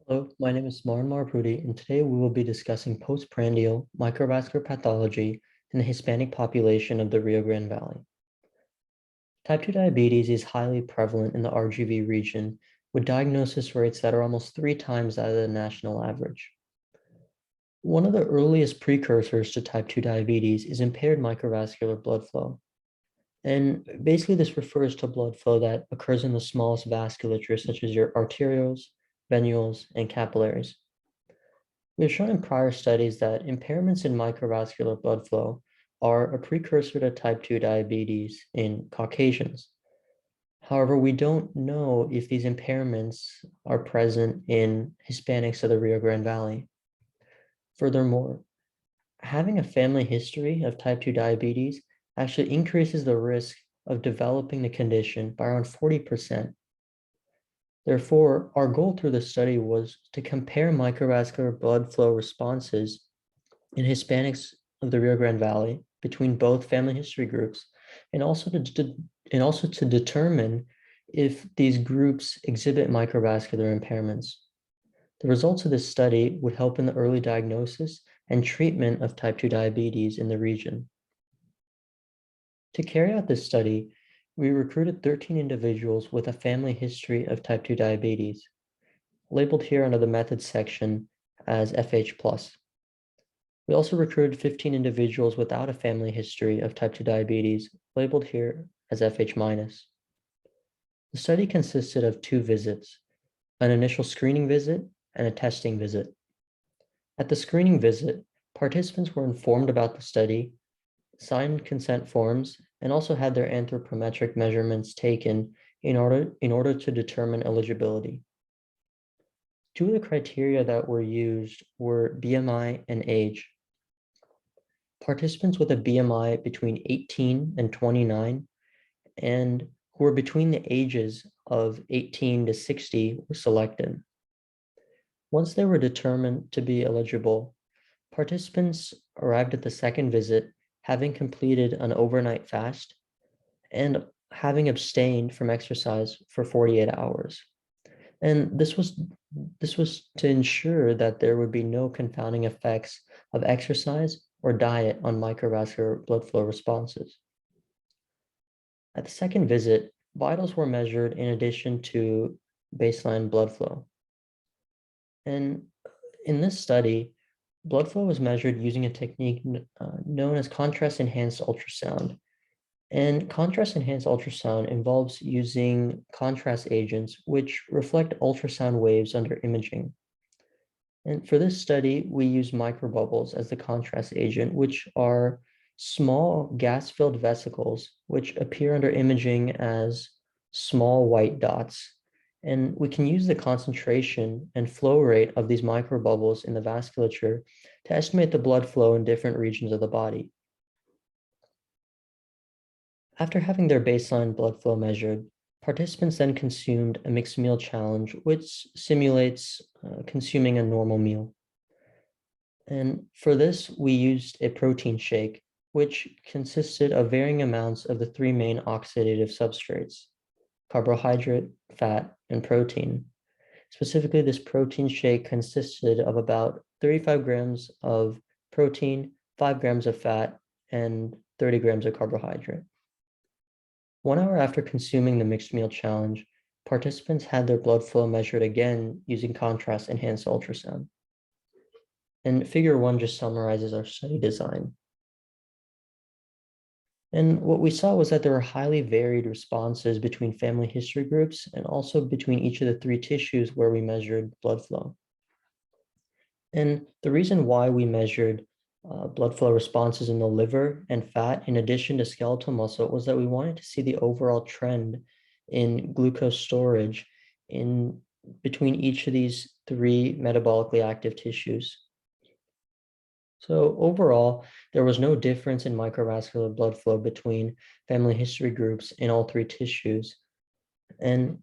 Hello, my name is Smaran Marupudi, and today we will be discussing postprandial microvascular pathology in the Hispanic population of the Rio Grande Valley. Type 2 diabetes is highly prevalent in the RGV region, with diagnosis rates that are almost 3 times that of the national average. One of the earliest precursors to type 2 diabetes is impaired microvascular blood flow. And basically, this refers to blood flow that occurs in the smallest vasculature, such as your arterioles, venules, and capillaries. We have shown in prior studies that impairments in microvascular blood flow are a precursor to type 2 diabetes in Caucasians. However, we don't know if these impairments are present in Hispanics of the Rio Grande Valley. Furthermore, having a family history of type 2 diabetes actually increases the risk of developing the condition by around 40%. Therefore, our goal through the study was to compare microvascular blood flow responses in Hispanics of the Rio Grande Valley between both family history groups, and also to determine if these groups exhibit microvascular impairments. The results of this study would help in the early diagnosis and treatment of type 2 diabetes in the region. To carry out this study, we recruited 13 individuals with a family history of type 2 diabetes, labeled here under the methods section as FH+. We also recruited 15 individuals without a family history of type 2 diabetes, labeled here as FH-. The study consisted of 2 visits, an initial screening visit and a testing visit. At the screening visit, participants were informed about the study, signed consent forms, and also had their anthropometric measurements taken in order to determine eligibility. 2 of the criteria that were used were BMI and age. Participants with a BMI between 18 and 29 and who were between the ages of 18 to 60 were selected. Once they were determined to be eligible, participants arrived at the second visit having completed an overnight fast and having abstained from exercise for 48 hours. And this was to ensure that there would be no confounding effects of exercise or diet on microvascular blood flow responses. At the second visit, vitals were measured in addition to baseline blood flow. And in this study, blood flow was measured using a technique known as contrast-enhanced ultrasound. And contrast-enhanced ultrasound involves using contrast agents which reflect ultrasound waves under imaging. And for this study, we use microbubbles as the contrast agent, which are small gas-filled vesicles which appear under imaging as small white dots. And we can use the concentration and flow rate of these microbubbles in the vasculature to estimate the blood flow in different regions of the body. After having their baseline blood flow measured, participants then consumed a mixed meal challenge, which simulates consuming a normal meal. And for this, we used a protein shake, which consisted of varying amounts of the 3 main oxidative substrates: carbohydrate, fat, and protein. Specifically, this protein shake consisted of about 35 grams of protein, 5 grams of fat, and 30 grams of carbohydrate. 1 hour after consuming the mixed meal challenge, participants had their blood flow measured again using contrast-enhanced ultrasound. And figure 1 just summarizes our study design. And what we saw was that there were highly varied responses between family history groups and also between each of the 3 tissues where we measured blood flow. And the reason why we measured blood flow responses in the liver and fat in addition to skeletal muscle was that we wanted to see the overall trend in glucose storage in between each of these 3 metabolically active tissues. So overall, there was no difference in microvascular blood flow between family history groups in all 3 tissues. And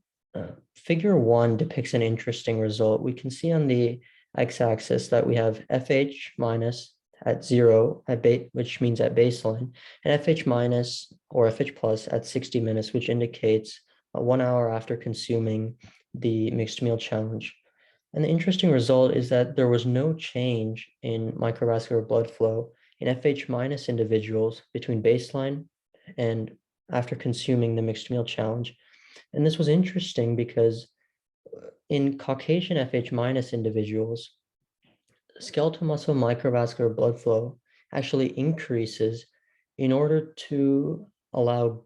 figure 1 depicts an interesting result. We can see on the x-axis that we have FH- at 0, which means at baseline, and FH- or FH+ at 60 minutes, which indicates 1 hour after consuming the mixed meal challenge. And the interesting result is that there was no change in microvascular blood flow in FH- individuals between baseline and after consuming the mixed meal challenge. And this was interesting because in Caucasian FH- individuals, skeletal muscle microvascular blood flow actually increases in order to allow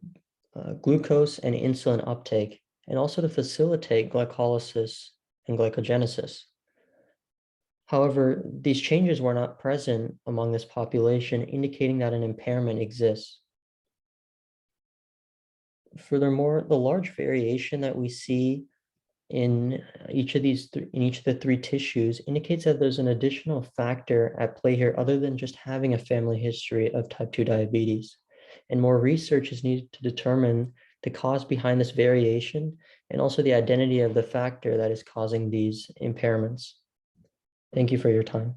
glucose and insulin uptake, and also to facilitate glycolysis and glycogenesis. However, these changes were not present among this population, indicating that an impairment exists. Furthermore, the large variation that we see in each of the three tissues indicates that there's an additional factor at play here other than just having a family history of type 2 diabetes. And more research is needed to determine the cause behind this variation and also the identity of the factor that is causing these impairments. Thank you for your time.